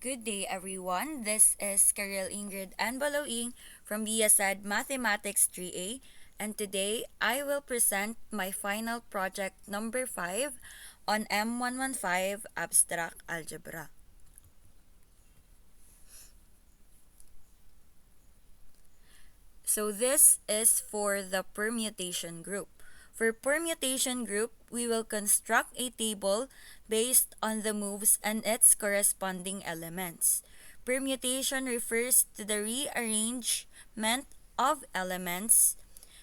Good day, everyone. This is Karel Ingrid Anbaloing from BSED Mathematics 3A, and today I will present my final project number 5 on M115 Abstract Algebra. So this is for the permutation group. For permutation group, we will construct a table based on the moves and its corresponding elements. Permutation refers to the rearrangement of elements.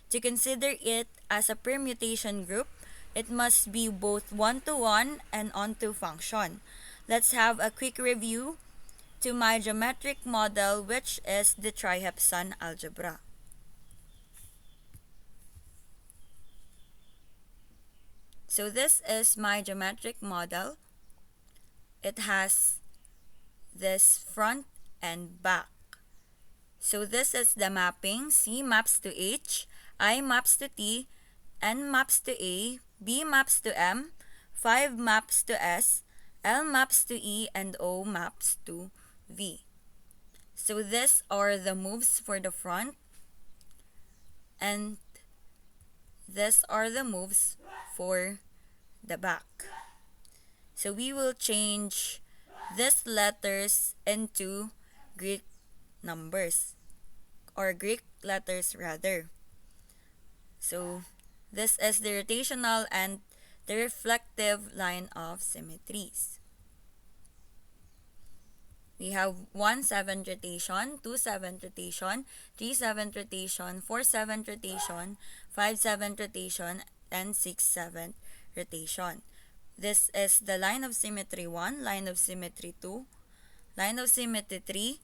To consider it as a permutation group, it must be both one-to-one and onto function. Let's have a quick review to my geometric model, which is the trihepsan algebra. So this is my geometric model. It has this front and back. So this is the mapping. C maps to H, I maps to T, N maps to A, B maps to M, 5 maps to S, L maps to E, and O maps to V. So these are the moves for the front, and these are the moves for the back. So we will change these letters into Greek numbers, or Greek letters rather. So this is the rotational and the reflective line of symmetries. We have 1 7 rotation, 2 7 rotation, 3 7 rotation, 4 7 rotation, 5 7 rotation, and 6 7 rotation. This is the line of symmetry 1, line of symmetry 2, line of symmetry 3,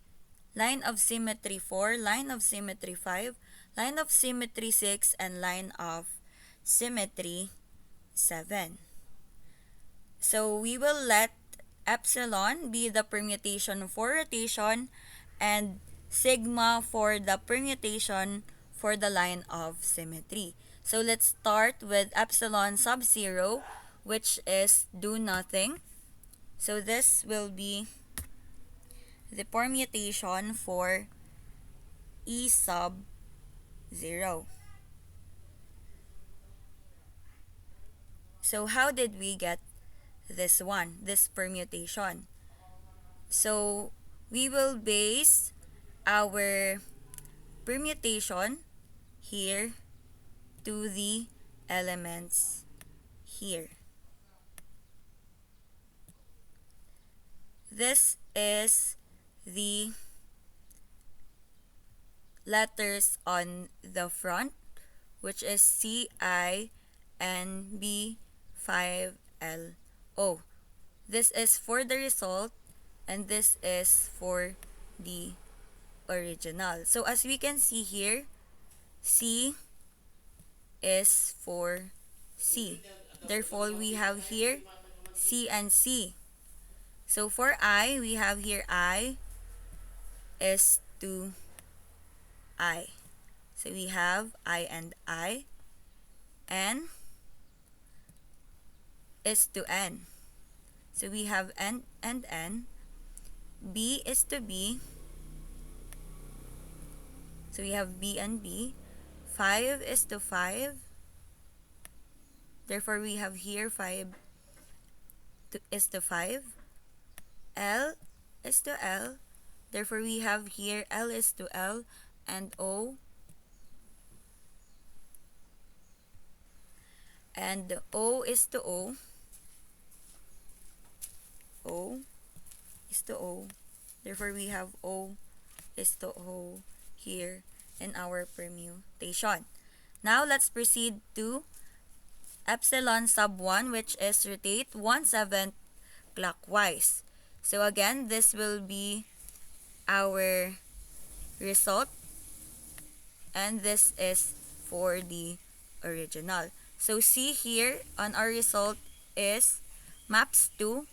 line of symmetry 4, line of symmetry 5, line of symmetry 6, and line of symmetry 7. So we will let epsilon be the permutation for rotation and sigma for the permutation for the line of symmetry. So let's start with epsilon sub 0, which is do nothing. So this will be the permutation for E sub 0. So how did we get this permutation? So we will base our permutation here to the elements here. This is the letters on the front, which is C, I, N, B, 5, L, O. This is for the result, and this is for the original. So as we can see here, C is for C. Therefore, we have here C and C. So for I, we have here I is to I. So we have I and I. N is to N. So we have N and N. B is to B. So we have B and B. 5 is to 5. Therefore, we have here 5 is to 5. L is to L. Therefore, we have here L is to L, and O. And O is to O. O is to O. Therefore, we have O is to O here in our permutation. Now, let's proceed to epsilon sub 1, which is rotate 1/7 clockwise. So again, this will be our result, and this is for the original. So C here on our result is maps to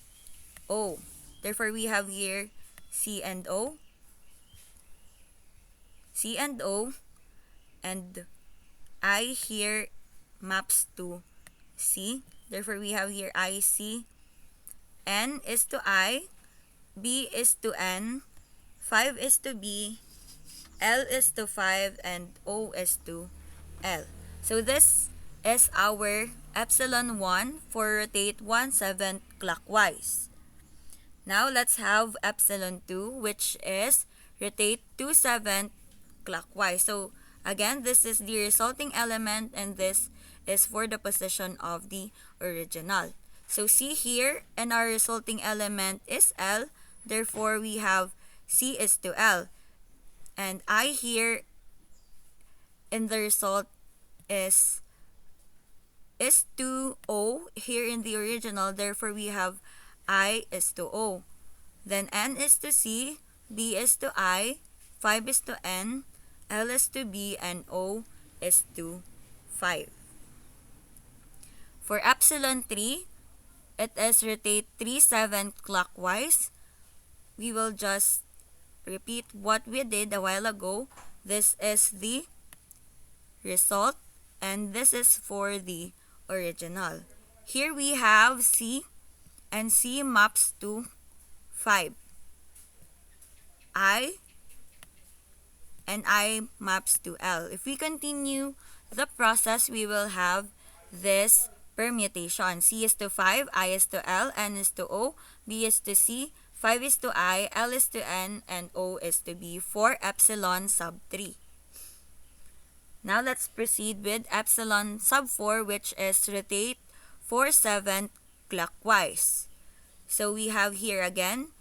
O. Therefore, we have here C and O, C and O, and I here maps to C. Therefore, we have here IC. N is to I. B is to N, 5 is to B, L is to 5, and O is to L. So this is our epsilon 1 for rotate 1/7 clockwise. Now let's have epsilon 2, which is rotate 2/7 clockwise. So again, this is the resulting element and this is for the position of the original. So C here, and our resulting element is L. Therefore, we have C is to L. And I here in the result is to O here in the original. Therefore, we have I is to O. Then N is to C, B is to I, 5 is to N, L is to B, and O is to 5. For epsilon 3, it is rotate 3/7 clockwise. We will just repeat what we did a while ago. This is the result and this is for the original. Here we have C, and C maps to 5. I, and I maps to L. If we continue the process, we will have this permutation. C is to 5, I is to L, N is to O, B is to C, 5 is to I, L is to N, and O is to B for epsilon sub 3. Now let's proceed with epsilon sub 4, which is rotate 4/7 clockwise. So we have here again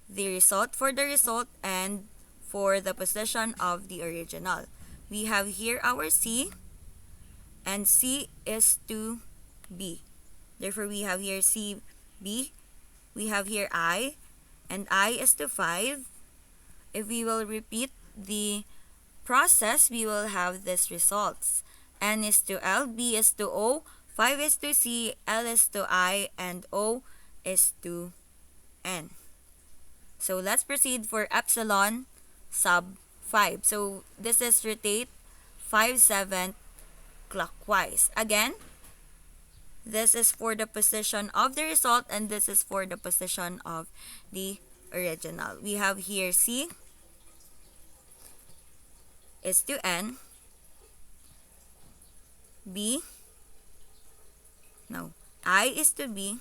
the result for the result and for the position of the original. We have here our C, and C is to B. Therefore, we have here C, B. We have here I, and I is to 5. If we will repeat the process, we will have these results. N is to L, B is to O, 5 is to C, L is to I, and O is to N. So let's proceed for epsilon sub 5. So this is rotate 5/7 clockwise. Again, this is for the position of the result and this is for the position of the original. We have here C is to N, B, no, I is to B,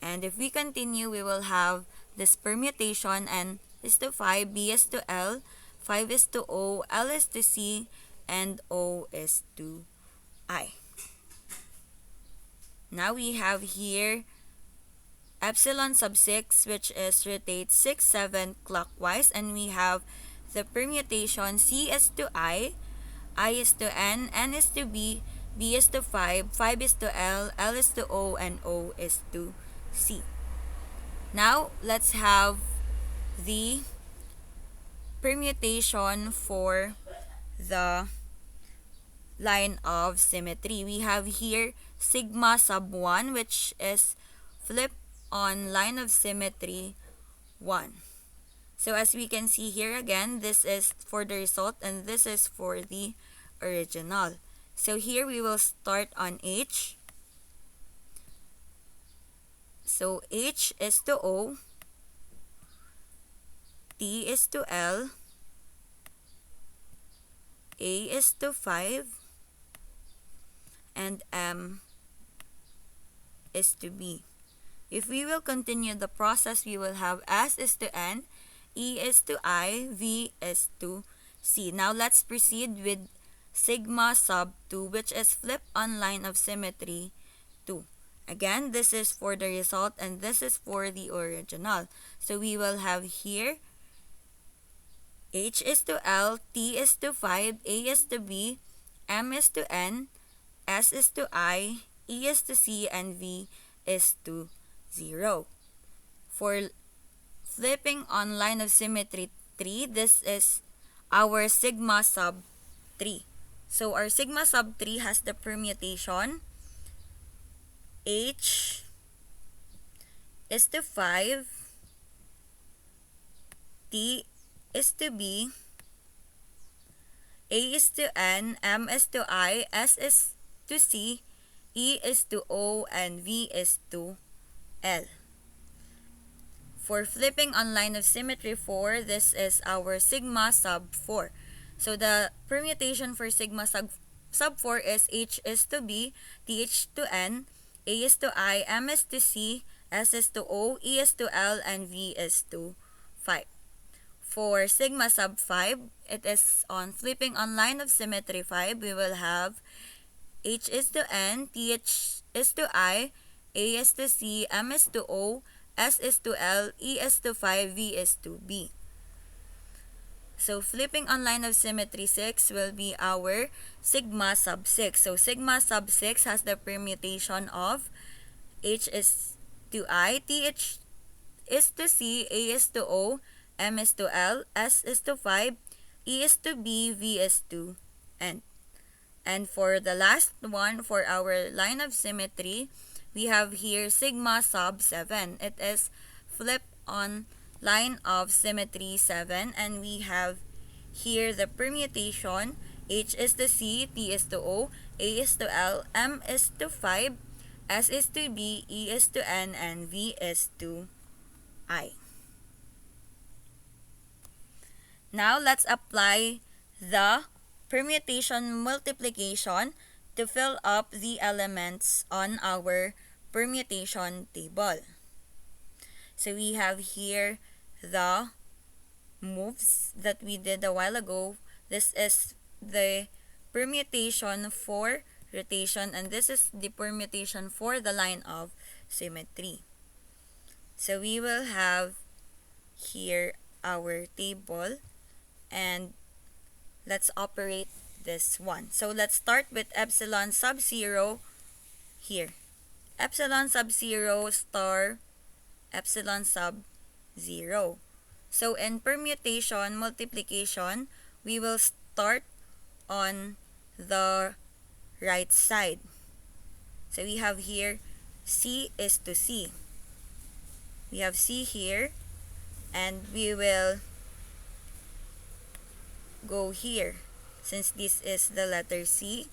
and if we continue, we will have this permutation. N is to 5, B is to L, 5 is to O, L is to C, and O is to I. Now we have here epsilon sub 6, which is rotate 6/7 clockwise, and we have the permutation. C is to I is to N, N is to B, B is to 5, 5 is to L, L is to O, and O is to C. Now, let's have the permutation for the line of symmetry. We have here sigma sub 1, which is flip on line of symmetry 1. So as we can see here again, this is for the result and this is for the original. So here we will start on H. So H is to O, T is to L, A is to 5, and M is to B. If we will continue the process, we will have S is to N, E is to I, V is to C. Now let's proceed with sigma sub 2, which is flip on line of symmetry 2. Again, this is for the result and this is for the original. So we will have here H is to L, T is to 5, A is to B, M is to N, S is to I, E is to C, and V is to 0. For flipping on line of symmetry 3, this is our sigma sub 3. So our sigma sub 3 has the permutation H is to 5, T is to B, A is to N, M is to I, S is to C, E is to O, and V is to L. For flipping on line of symmetry 4, this is our sigma sub 4. So the permutation for sigma sub 4 is h is to b, th to n, a is to I, m is to c, s is to o, e is to l, and v is to 5. For sigma sub 5, it is on flipping on line of symmetry 5, we will have h is to n, th is to I, a is to c, m is to o, s is to l, e is to 5, v is to b. So flipping on line of symmetry 6 will be our sigma sub 6. So sigma sub 6 has the permutation of h is to I, th is to c, a is to o, m is to l, s is to 5, e is to b, v is to n. And for the last one, for our line of symmetry, we have here sigma sub 7. It is flip on line of symmetry 7, and we have here the permutation h is to c, t is to o, a is to l, m is to 5, s is to b, e is to n, and v is to I. Now let's apply the permutation multiplication to fill up the elements on our permutation table. So we have here the moves that we did a while ago. This is the permutation for rotation, and this is the permutation for the line of symmetry. So we will have here our table, and let's operate this one. So let's start with epsilon sub 0 here. Epsilon sub 0 star epsilon sub 0. So in permutation multiplication, we will start on the right side. So we have here c is to c. We have c here, and we will go here since this is the letter C,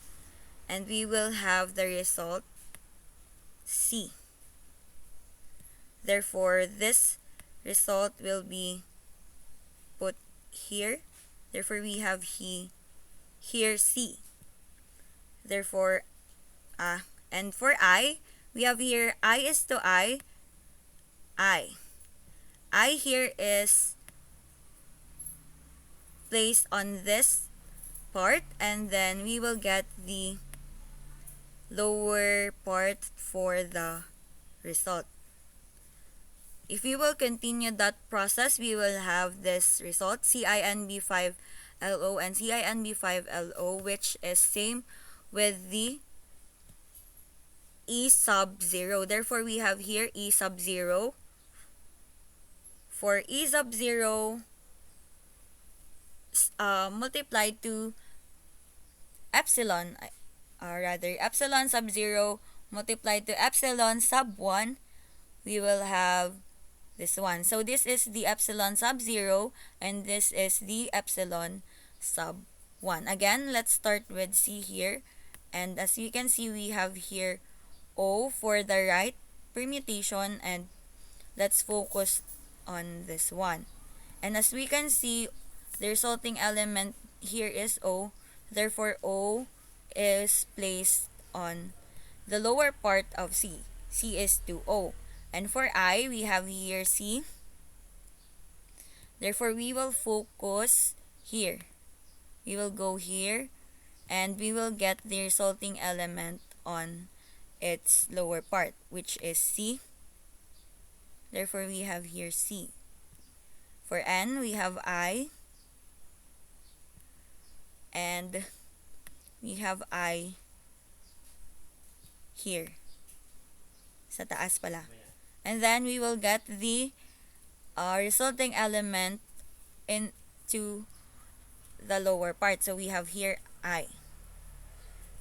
and we will have the result C. Therefore, this result will be put here. Therefore, we have here C. Therefore, and for I, we have here I is to I. I here is placed on this part, and then we will get the lower part for the result. If we will continue that process, we will have this result CINB5LO and CINB5LO, which is same with the E sub 0. Therefore, we have here E sub 0. For E sub 0 multiplied to epsilon, epsilon sub 0 multiplied to epsilon sub 1, we will have this one. So this is the epsilon sub 0, and this is the epsilon sub 1. Again, let's start with C here. And as you can see, we have here O for the right permutation, and let's focus on this one. And as we can see, the resulting element here is O. Therefore, O is placed on the lower part of C. C is to O. And for I, we have here C. Therefore, we will focus here. We will go here, and we will get the resulting element on its lower part, which is C. Therefore, we have here C. For N, we have I. And we have I here. Sa taas pala. And then we will get the resulting element into the lower part. So we have here I.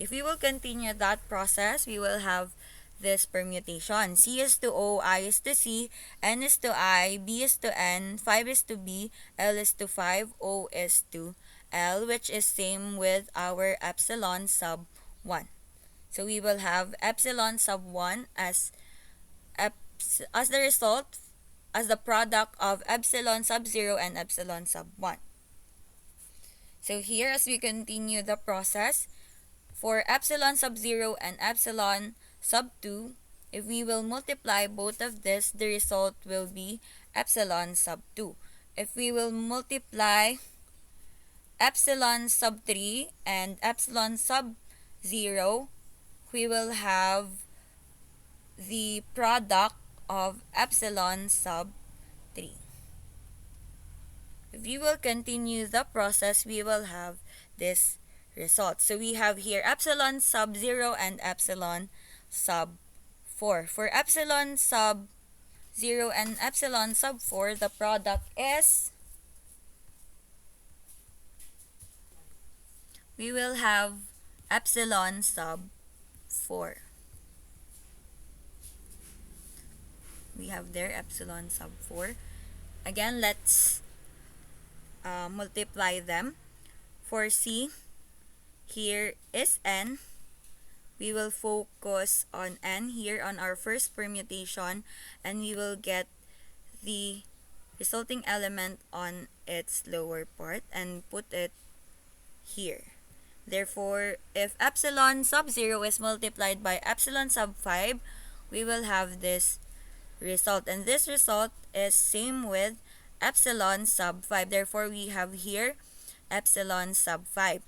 If we will continue that process, we will have this permutation. C is to O, I is to C, N is to I, B is to N, 5 is to B, L is to 5, O is to L, which is same with our epsilon sub 1. So we will have epsilon sub 1 as the result as the product of epsilon sub 0 and epsilon sub 1. So here, as we continue the process, for epsilon sub 0 and epsilon sub 2, if we will multiply both of this, the result will be epsilon sub 2. If we will multiply epsilon sub 3 and epsilon sub 0, we will have the product of epsilon sub 3. If we will continue the process, we will have this result. So we have here epsilon sub 0 and epsilon sub 4. For epsilon sub 0 and epsilon sub 4, the product is, we will have epsilon sub 4. We have there epsilon sub 4. Again, let's multiply them. For C, here is n. We will focus on n here on our first permutation, and we will get the resulting element on its lower part and put it here. Therefore, if epsilon sub 0 is multiplied by epsilon sub 5, we will have this result. And this result is same with epsilon sub 5. Therefore, we have here epsilon sub 5.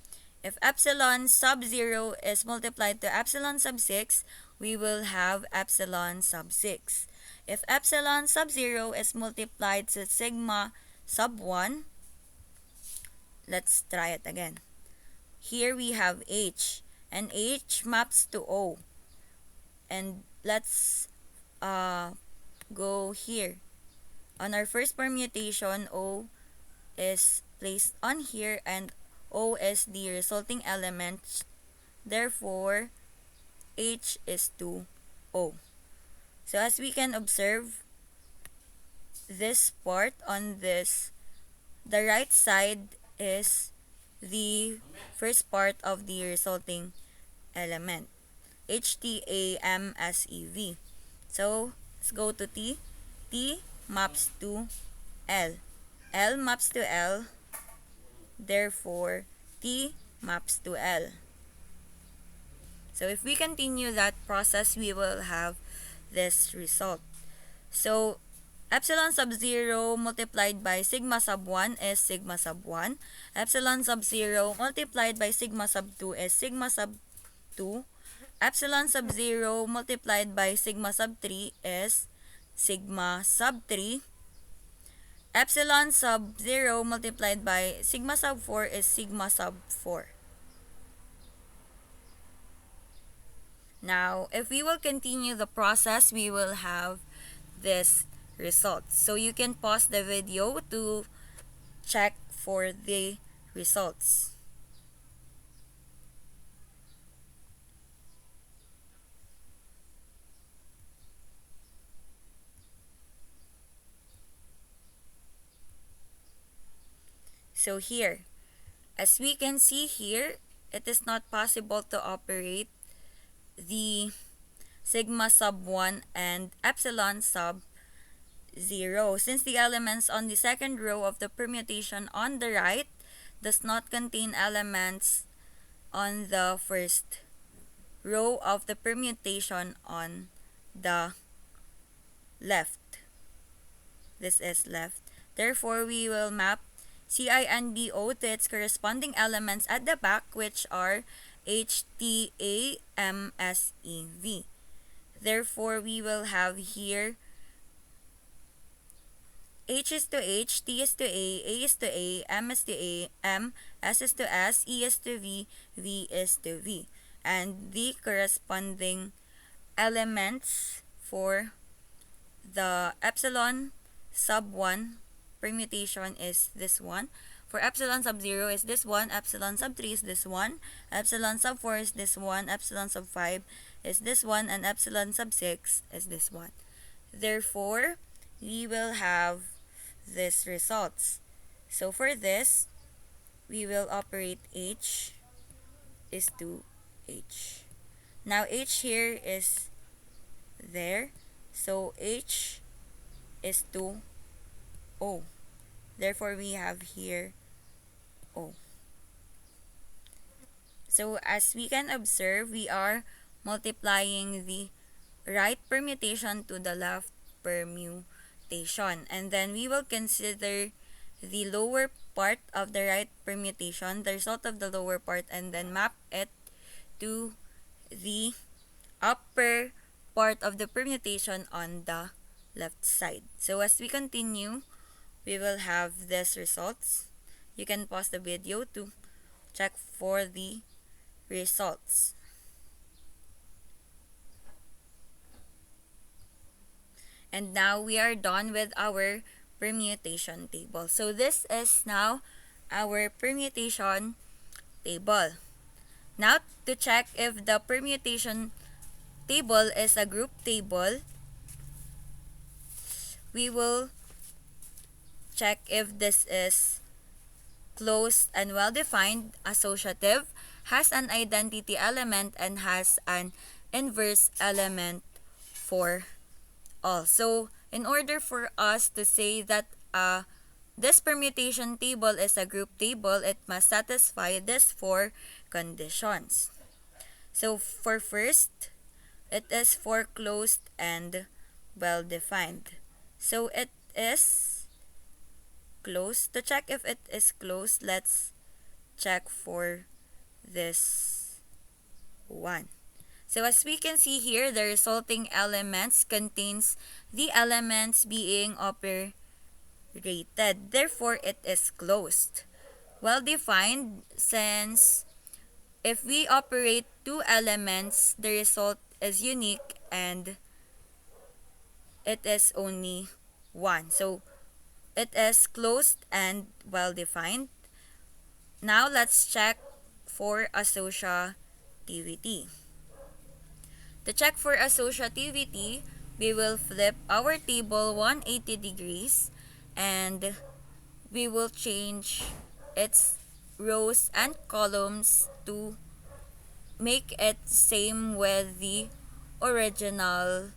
If epsilon sub 0 is multiplied to epsilon sub 6, we will have epsilon sub 6. If epsilon sub 0 is multiplied to sigma sub 1, let's try it again. Here we have H, and H maps to O. And let's go here. On our first permutation, O is placed on here, and O is the resulting element. Therefore, H is to O. So as we can observe, this part on this, the right side is the first part of the resulting element, HTAMSEV. So let's go to T. T maps to L. L maps to L. Therefore, T maps to L. So if we continue that process, we will have this result. So epsilon sub 0 multiplied by sigma sub 1 is sigma sub 1. Epsilon sub 0 multiplied by sigma sub 2 is sigma sub 2. Epsilon sub 0 multiplied by sigma sub 3 is sigma sub 3. Epsilon sub 0 multiplied by sigma sub 4 is sigma sub 4. Now, if we will continue the process, we will have this result. So you can pause the video to check for the results. So here, as we can see here, it is not possible to operate the sigma sub 1 and epsilon sub 0 since the elements on the second row of the permutation on the right does not contain elements on the first row of the permutation on the left. This is left. Therefore, we will map CINDO to its corresponding elements at the back, which are HTAMSEV. Therefore, we will have here H is to H, T is to A is to A, M is to A, M, S is to S, E is to V, V is to V. And the corresponding elements for the epsilon sub 1 permutation is this one. For epsilon sub 0 is this one, epsilon sub 3 is this one, epsilon sub 4 is this one, epsilon sub 5 is this one, and epsilon sub 6 is this one. Therefore, we will have these results. So for this, we will operate H is to H. Now H here is there, so H is to O. Therefore, we have here O. So, as we can observe, we are multiplying the right permutation to the left permutation. And then we will consider the lower part of the right permutation, the result of the lower part, and then map it to the upper part of the permutation on the left side. So as we continue, we will have these results. You can pause the video to check for the results. And now we are done with our permutation table. So this is now our permutation table. Now to check if the permutation table is a group table, we will check if this is closed and well-defined, associative, has an identity element, and has an inverse element for all. So, in order for us to say that this permutation table is a group table, it must satisfy these four conditions. So, for first, it is for closed and well-defined. So, it is closed. To check if it is closed, let's check for this one. So as we can see here, the resulting elements contains the elements being operated. Therefore, it is closed. Well-defined, since if we operate two elements, the result is unique and it is only one. So it is closed and well-defined. Now let's check for associativity. To check for associativity, we will flip our table 180 degrees and we will change its rows and columns to make it same with the original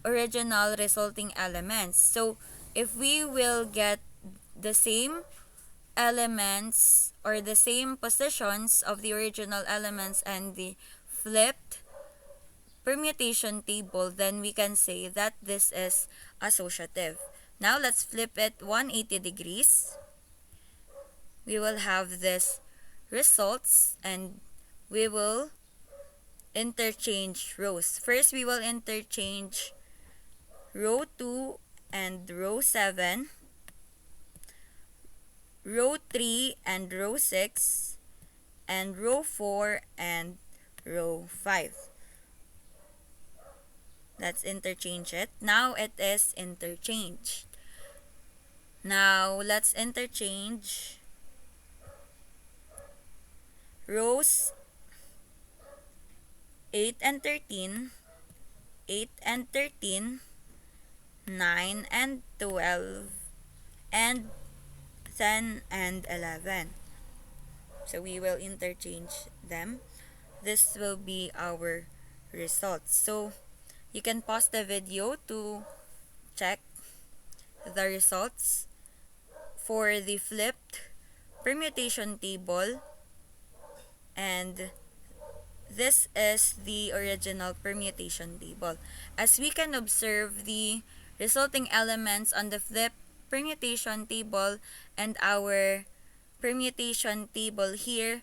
resulting elements. So if we will get the same elements or the same positions of the original elements and the flipped permutation table, then we can say that this is associative. Now let's flip it 180 degrees. We will have this results and we will interchange rows. First, we will interchange row 2 and row 7, row 3 and row 6, and row 4 and row 5. Let's interchange it. Now it is interchanged. Now let's interchange rows 8 and 13, 8 and 13, 9 and 12, and 10 and 11. So we will interchange them. This will be our results. So you can pause the video to check the results for the flipped permutation table, and this is the original permutation table. As we can observe, the resulting elements on the flipped permutation table and our permutation table here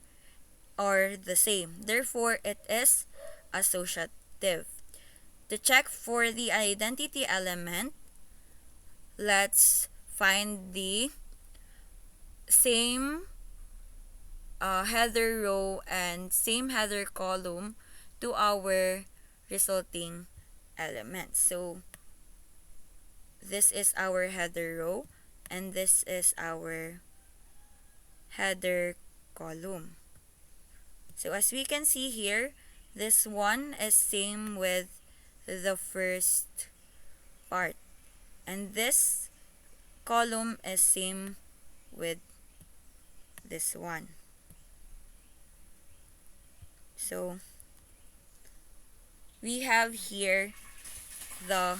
are the same. Therefore, it is associative. To check for the identity element, let's find the same header row and same header column to our resulting elements. So this is our header row and this is our header column. So as we can see here, this one is same with the first part, and this column is same with this one. So we have here the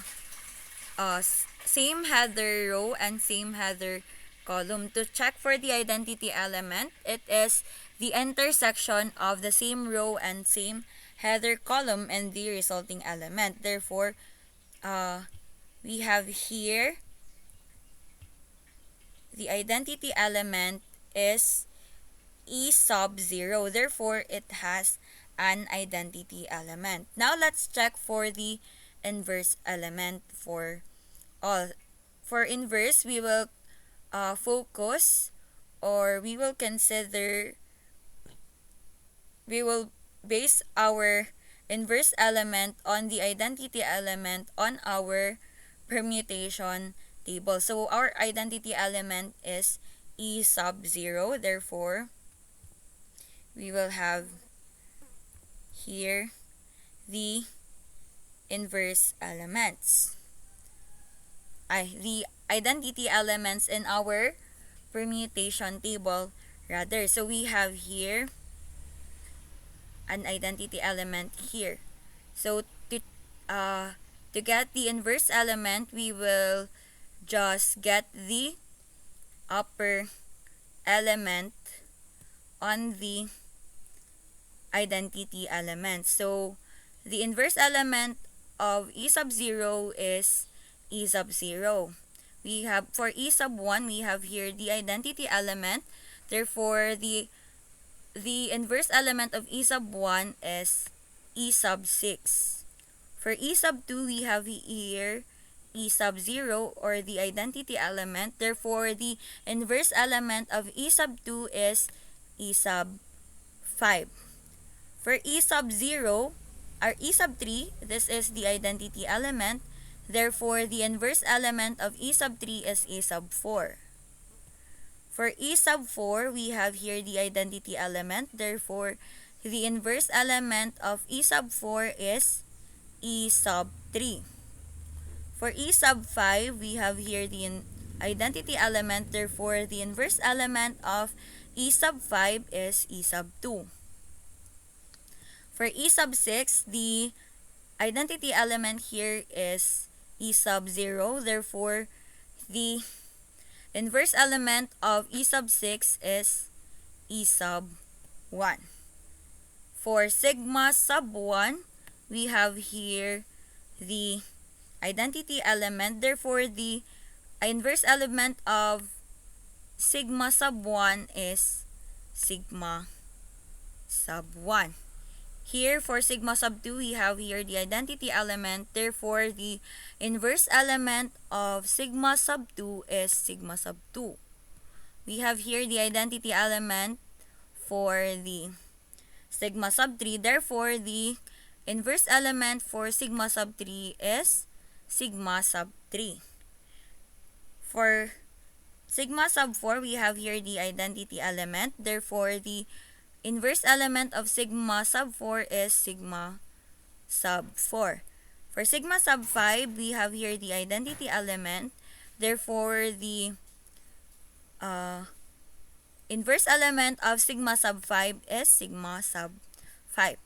same header row and same header column. To check for the identity element, it is the intersection of the same row and same header column and the resulting element. Therefore, we have here the identity element is E sub 0. Therefore, it has an identity element. Now, let's check for the inverse element for all. For inverse, we will focus, or we will consider, we will base our inverse element on the identity element on our permutation table. So our identity element is E sub 0. Therefore, we will have here the inverse elements. The identity elements in our permutation table rather. So we have here an identity element here. So to get the inverse element, we will just get the upper element on the identity element. So the inverse element of E sub 0 is E sub 0. We have, for E sub 1, we have here the identity element. Therefore, the inverse element of E sub 1 is E sub 6. For E sub 2, we have here E sub 0, or the identity element. Therefore, the inverse element of E sub 2 is E sub 5. For E sub 0, or E sub 3, this is the identity element. Therefore, the inverse element of E sub 3 is E sub 4. For E sub 4, we have here the identity element. Therefore, the inverse element of E sub 4 is E sub 3. For E sub 5, we have here the identity element. Therefore, the inverse element of E sub 5 is E sub 2. For E sub 6, the identity element here is E sub 0. Therefore, the inverse element of E sub 6 is E sub 1. For sigma sub 1, we have here the identity element. Therefore, the inverse element of sigma sub 1 is sigma sub 1. Here, for sigma sub 2, we have here the identity element. Therefore, the inverse element of sigma sub 2 is sigma sub 2. We have here the identity element for the sigma sub 3. Therefore, the inverse element for sigma sub 3 is sigma sub 3. For sigma sub 4, we have here the identity element. Therefore, the inverse element of sigma sub 4 is sigma sub 4. For sigma sub 5, we have here the identity element. Therefore, the inverse element of sigma sub 5 is sigma sub 5.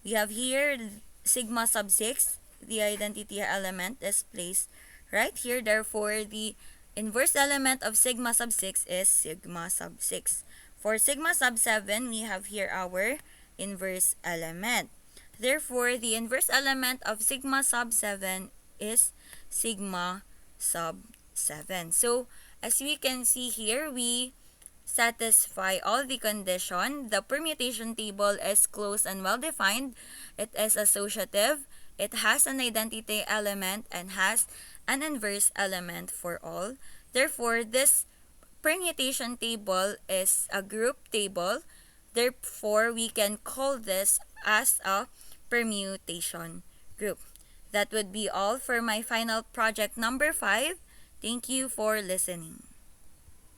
We have here sigma sub 6. The identity element is placed right here. Therefore, the inverse element of sigma sub 6 is sigma sub 6. For sigma sub 7, we have here our inverse element. Therefore, the inverse element of sigma sub 7 is sigma sub 7. So, as we can see here, we satisfy all the condition. The permutation table is closed and well-defined. It is associative. It has an identity element and has an inverse element for all. Therefore, this permutation table is a group table. Therefore, we can call this as a permutation group. That would be all for my final project number 5. Thank you for listening.